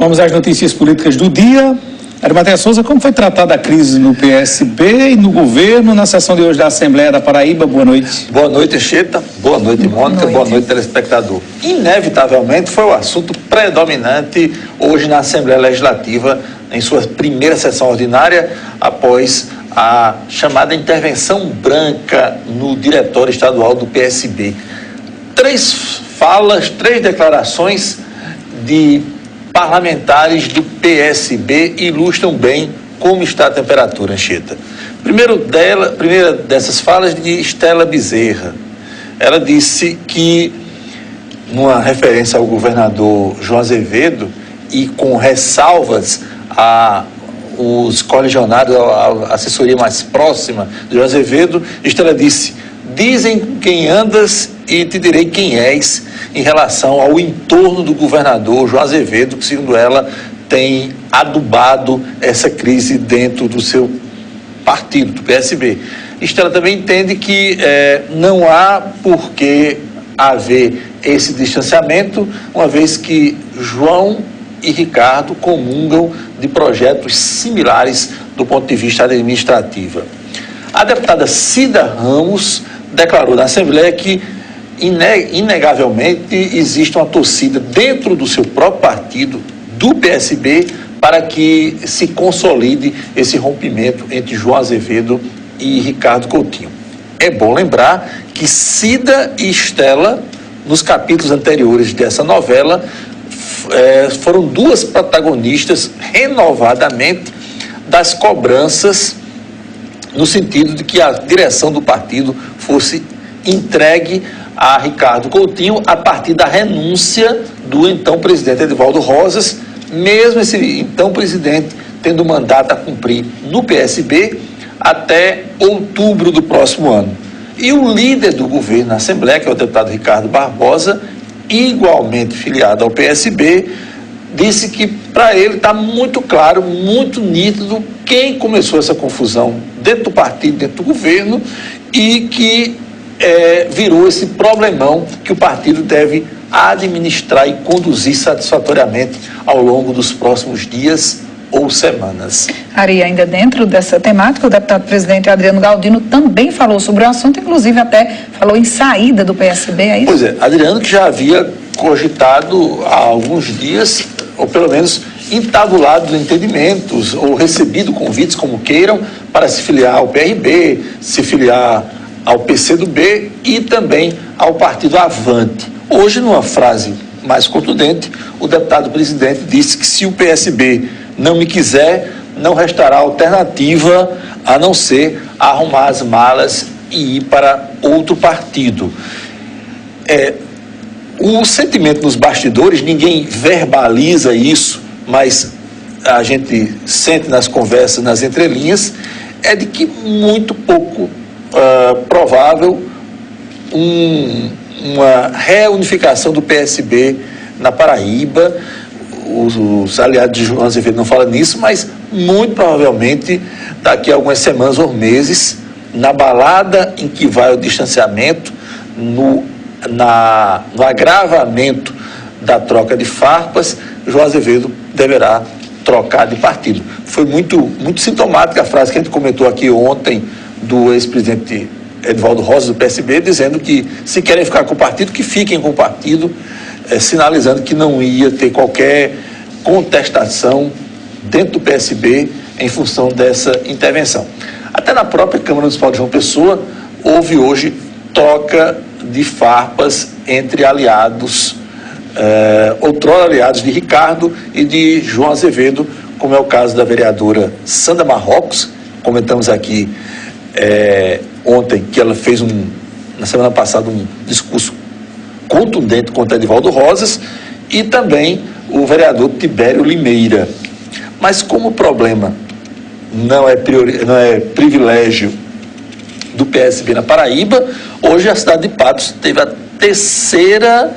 Vamos às notícias políticas do dia. Arimateia Souza, como foi tratada a crise no PSB e no governo na sessão de hoje da Assembleia da Paraíba? Boa noite. Boa noite, Cheta. Boa noite, Mônica. Boa noite, telespectador. Inevitavelmente foi o assunto predominante hoje na Assembleia Legislativa, em sua primeira sessão ordinária, após a chamada intervenção branca no Diretório Estadual do PSB. 3 falas, 3 declarações de parlamentares do PSB ilustram bem como está a temperatura, Anchieta. Primeira dessas falas de Estela Bezerra. Ela disse que, numa referência ao governador João Azevedo e com ressalvas aos colegiados, a assessoria mais próxima de João Azevedo, Estela disse: dizem quem andas e te direi quem és, em relação ao entorno do governador João Azevedo, que, segundo ela, tem adubado essa crise dentro do seu partido, do PSB. Estela também entende que não há por que haver esse distanciamento, uma vez que João e Ricardo comungam de projetos similares do ponto de vista administrativo. A deputada Cida Ramos declarou na Assembleia que, inegavelmente, existe uma torcida dentro do seu próprio partido, do PSB, para que se consolide esse rompimento entre João Azevedo e Ricardo Coutinho. É bom lembrar que Cida e Estela, nos capítulos anteriores dessa novela, foram 2 protagonistas renovadamente das cobranças, no sentido de que a direção do partido fosse entregue a Ricardo Coutinho a partir da renúncia do então presidente Edivaldo Rosas, mesmo esse então presidente tendo mandato a cumprir no PSB até outubro do próximo ano. E o líder do governo na Assembleia, que é o deputado Ricardo Barbosa, igualmente filiado ao PSB, disse que para ele está muito claro, muito nítido quem começou essa confusão dentro do partido, dentro do governo, e que virou esse problemão que o partido deve administrar e conduzir satisfatoriamente ao longo dos próximos dias ou semanas. Ari, ainda dentro dessa temática, o deputado presidente Adriano Galdino também falou sobre o assunto, inclusive até falou em saída do PSB, é isso? Pois é, Adriano, que já havia cogitado há alguns dias, ou pelo menos entabulado entendimentos, ou recebido convites, como queiram, para se filiar ao PRB, se filiar ao PCdoB e também ao Partido Avante. Hoje, numa frase mais contundente, o deputado presidente disse que se o PSB não me quiser, não restará alternativa a não ser arrumar as malas e ir para outro partido. O sentimento nos bastidores, ninguém verbaliza isso, mas a gente sente nas conversas, nas entrelinhas, é de que muito pouco provável uma reunificação do PSB na Paraíba. Os aliados de João Azevedo não falam nisso, mas muito provavelmente daqui a algumas semanas ou meses, na balada em que vai o distanciamento, no agravamento da troca de farpas, João Azevedo deverá trocar de partido. Foi muito sintomática a frase que a gente comentou aqui ontem do ex-presidente Edivaldo Rosas, do PSB, dizendo que se querem ficar com o partido, que fiquem com o partido, sinalizando que não ia ter qualquer contestação dentro do PSB em função dessa intervenção. Até na própria Câmara Municipal de João Pessoa, houve hoje troca de farpas entre aliados, outrora aliados de Ricardo e de João Azevedo, como é o caso da vereadora Sandra Marrocos. Comentamos aqui ontem que ela fez na semana passada um discurso contundente contra Edivaldo Rosas, e também o vereador Tibério Limeira. Mas como o problema não é privilégio do PSB na Paraíba, hoje a cidade de Patos teve a terceira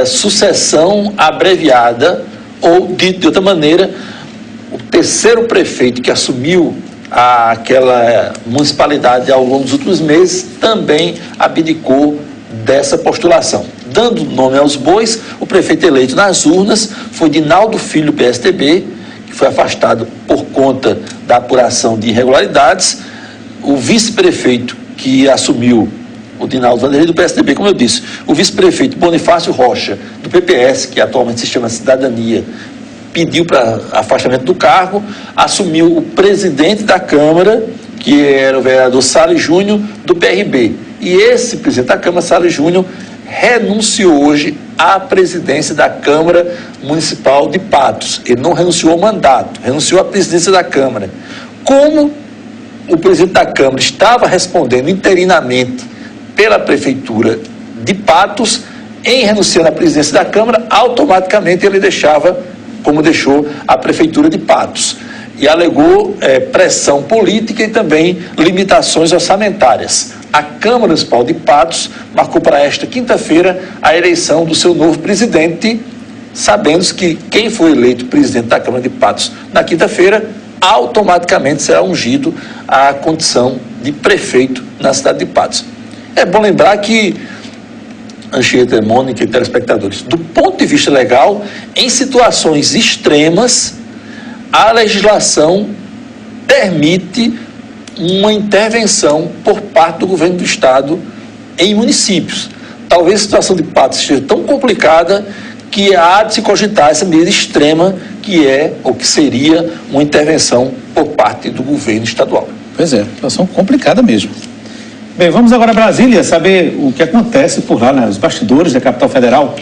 sucessão abreviada, ou de outra maneira, o terceiro prefeito que assumiu aquela municipalidade ao longo dos últimos meses também abdicou dessa postulação. Dando nome aos bois, o prefeito eleito nas urnas foi Dinaldo Filho, PSDB, que foi afastado por conta da apuração de irregularidades. O vice-prefeito que assumiu, o Dinaldo Vanderlei, do PSDB, como eu disse, o vice-prefeito Bonifácio Rocha, do PPS, que atualmente se chama Cidadania, pediu para afastamento do cargo, assumiu o presidente da Câmara, que era o vereador Salles Júnior, do PRB. E esse presidente da Câmara, Salles Júnior, renunciou hoje à presidência da Câmara Municipal de Patos. Ele não renunciou ao mandato, renunciou à presidência da Câmara. Como o presidente da Câmara estava respondendo interinamente pela Prefeitura de Patos, em renunciando à presidência da Câmara, automaticamente ele deixava, como deixou, a Prefeitura de Patos. E alegou pressão política e também limitações orçamentárias. A Câmara Municipal de Patos marcou para esta quinta-feira a eleição do seu novo presidente, sabendo que quem foi eleito presidente da Câmara de Patos na quinta-feira, automaticamente será ungido à condição de prefeito na cidade de Patos. É bom lembrar que, Anchieta, Mônica e telespectadores, do ponto de vista legal, em situações extremas, a legislação permite uma intervenção por parte do governo do Estado em municípios. Talvez a situação de Patos seja tão complicada que há de se cogitar essa medida extrema que é, ou que seria, uma intervenção por parte do governo estadual. Pois é, situação complicada mesmo. Bem, vamos agora a Brasília saber o que acontece por lá, os bastidores da capital federal.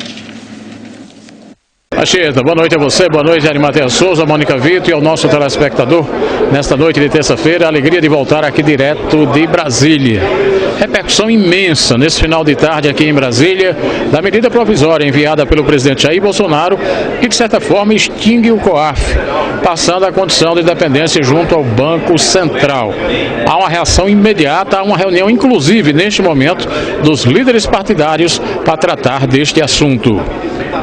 Anchieta, boa noite a você, boa noite a Arimatea Souza, Mônica Vitor e ao nosso telespectador. Nesta noite de terça-feira, a alegria de voltar aqui direto de Brasília. Repercussão imensa nesse final de tarde aqui em Brasília, da medida provisória enviada pelo presidente Jair Bolsonaro, que de certa forma extingue o COAF, passando a condição de dependência junto ao Banco Central. Há uma reação imediata, há uma reunião inclusive neste momento dos líderes partidários para tratar deste assunto.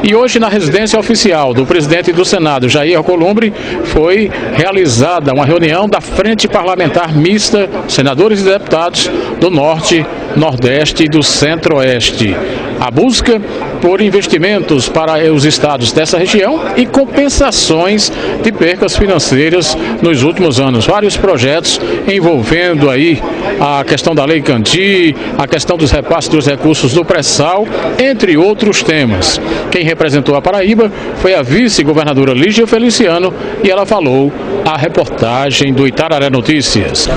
E hoje, na residência oficial do presidente do Senado, Jair Alcolumbre, foi realizada uma reunião da Frente Parlamentar Mista, senadores e deputados do Norte, Nordeste e do Centro-Oeste. A busca por investimentos para os estados dessa região e compensações de percas financeiras nos últimos anos. Vários projetos envolvendo aí a questão da Lei Candir, a questão dos repasses dos recursos do pré-sal, entre outros temas. Quem representou a Paraíba foi a vice-governadora Lígia Feliciano e ela falou à reportagem do Itararé Notícias.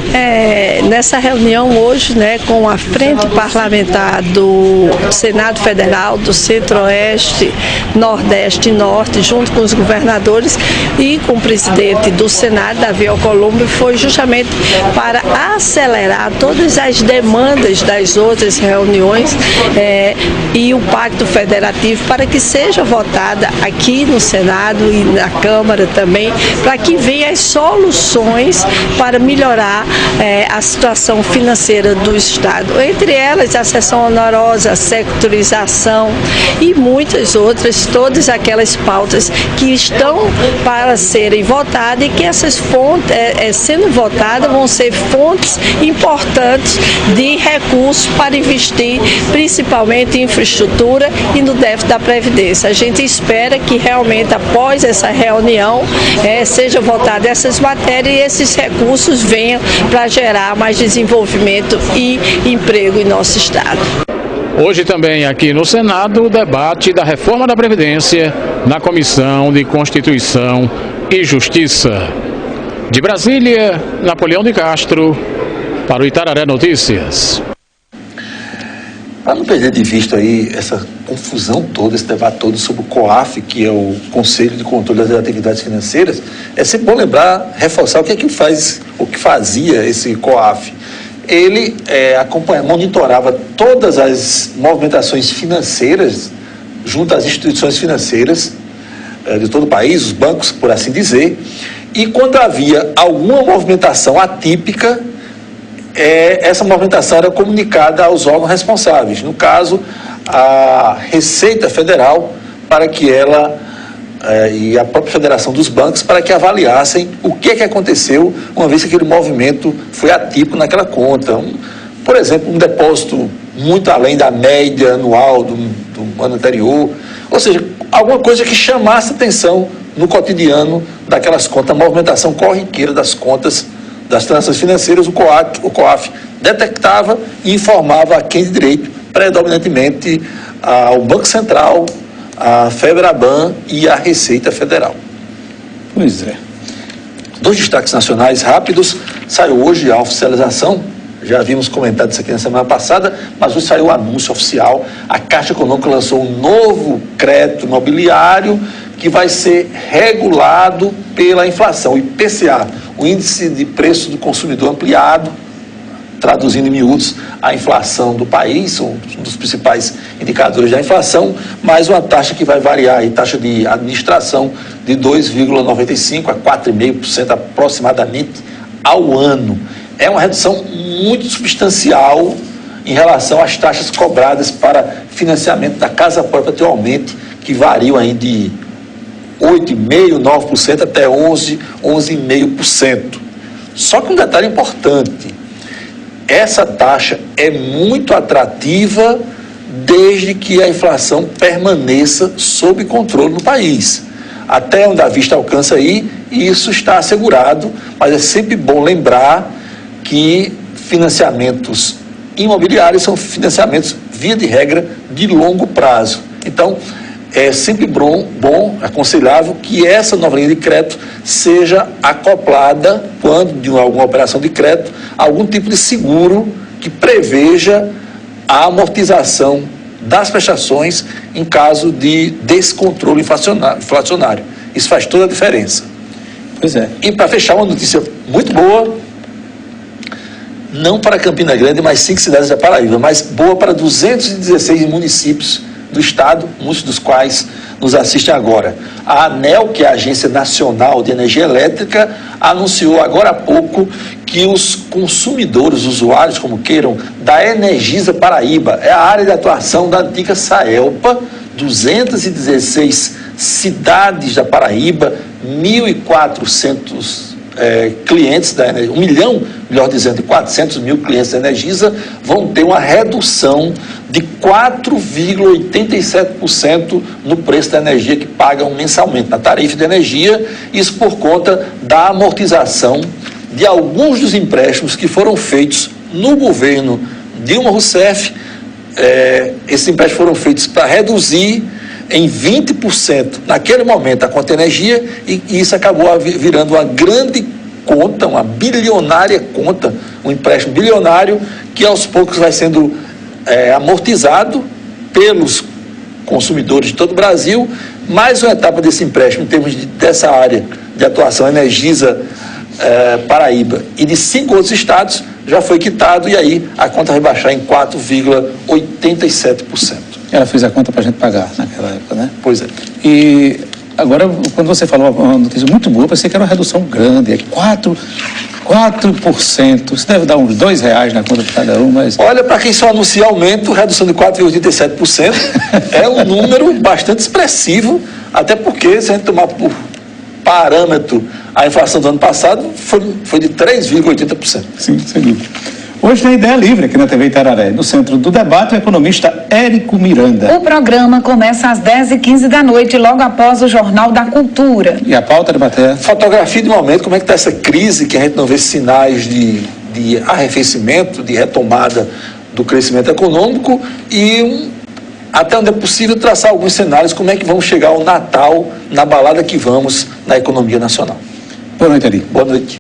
Nessa reunião hoje, com a Frente Parlamentar do Senado Federal, do Centro-Oeste, Nordeste e Norte, junto com os governadores e com o presidente do Senado, Davi Alcolumbre, foi justamente para acelerar todas as demandas das outras reuniões e o Pacto Federativo para que seja votada aqui no Senado e na Câmara também, para que venham as soluções para melhorar a situação financeira do Estado. Entre elas, a cessão onerosa, a sectorização e muitas outras, todas aquelas pautas que estão para serem votadas e que essas fontes, sendo votadas, vão ser fontes importantes de recursos para investir, principalmente em infraestrutura e no déficit da Previdência. A gente espera que realmente, após essa reunião, seja votada essas matérias e esses recursos venham para gerar mais desenvolvimento e emprego em nosso Estado. Hoje também aqui no Senado o debate da reforma da Previdência na Comissão de Constituição e Justiça. De Brasília, Napoleão de Castro, para o Itararé Notícias. Para não perder de vista aí essa confusão toda, esse debate todo sobre o COAF, que é o Conselho de Controle das Atividades Financeiras, é sempre bom lembrar, reforçar o que é que faz, o que fazia esse COAF. Ele monitorava todas as movimentações financeiras junto às instituições financeiras de todo o país, os bancos, por assim dizer, e quando havia alguma movimentação atípica, essa movimentação era comunicada aos órgãos responsáveis, no caso, a Receita Federal, para que ela e a própria Federação dos Bancos, para que avaliassem o que aconteceu, uma vez que aquele movimento foi atípico naquela conta. Por exemplo, um depósito muito além da média anual do ano anterior. Ou seja, alguma coisa que chamasse atenção no cotidiano daquelas contas, a movimentação corriqueira das contas das transações financeiras. O COAF detectava e informava a quem de direito, predominantemente ao Banco Central, a FEBRABAN e a Receita Federal. Pois é. 2 destaques nacionais rápidos. Saiu hoje a oficialização, já havíamos comentado isso aqui na semana passada, mas hoje saiu o anúncio oficial. A Caixa Econômica lançou um novo crédito imobiliário que vai ser regulado pela inflação, o IPCA, o Índice de Preço do Consumidor Ampliado, traduzindo em miúdos a inflação do país, um dos principais indicadores da inflação, mais uma taxa que vai variar, a taxa de administração de 2,95% a 4,5% aproximadamente ao ano. É uma redução muito substancial em relação às taxas cobradas para financiamento da casa própria atualmente, que variam aí de 8,5%, 9% até 11,5%. Só que um detalhe importante: essa taxa é muito atrativa desde que a inflação permaneça sob controle no país. Até onde a vista alcança aí, isso está assegurado, mas é sempre bom lembrar que financiamentos imobiliários são financiamentos, via de regra, de longo prazo. Então, é sempre bom, aconselhável que essa nova linha de crédito seja acoplada, quando de alguma operação de crédito, a algum tipo de seguro que preveja a amortização das prestações em caso de descontrole inflacionário. Isso faz toda a diferença. Pois é. E para fechar, uma notícia muito boa, não para Campina Grande, mas 5 cidades da Paraíba, mas boa para 216 municípios do estado, muitos dos quais nos assistem agora. A ANEEL, que é a Agência Nacional de Energia Elétrica, anunciou agora há pouco que os consumidores, usuários, como queiram, da Energisa Paraíba, é a área de atuação da antiga Saelpa, 216 cidades da Paraíba, 1.400 clientes da Energisa, 1 milhão, melhor dizendo, 400 mil clientes da Energisa, vão ter uma redução de 4,87% no preço da energia que pagam mensalmente, na tarifa de energia, isso por conta da amortização de alguns dos empréstimos que foram feitos no governo Dilma Rousseff. Esses empréstimos foram feitos para reduzir em 20% naquele momento a conta de energia, e isso acabou virando uma grande conta, uma bilionária conta, um empréstimo bilionário que aos poucos vai sendo amortizado pelos consumidores de todo o Brasil. Mais uma etapa desse empréstimo, em termos dessa área de atuação Energisa Paraíba e de 5 outros estados, já foi quitado, e aí a conta vai baixar em 4,87%. Ela fez a conta para a gente pagar naquela época, né? Pois é. E agora, quando você falou uma notícia muito boa, eu pensei que era uma redução grande, 4%. Isso deve dar uns R$2 na conta de cada um, mas... Olha, para quem só anuncia aumento, redução de 4,87% é um número bastante expressivo, até porque, se a gente tomar por parâmetro a inflação do ano passado, foi de 3,80%. Sim, sem dúvida. Hoje tem Ideia Livre aqui na TV Itararé. No centro do debate, o economista Érico Miranda. O programa começa às 10h15 da noite, logo após o Jornal da Cultura. E a pauta de matéria? Fotografia de momento, como é que está essa crise, que a gente não vê sinais de arrefecimento, de retomada do crescimento econômico, e até onde é possível traçar alguns cenários, como é que vamos chegar ao Natal, na balada que vamos na economia nacional. Boa noite, Ari. Boa noite.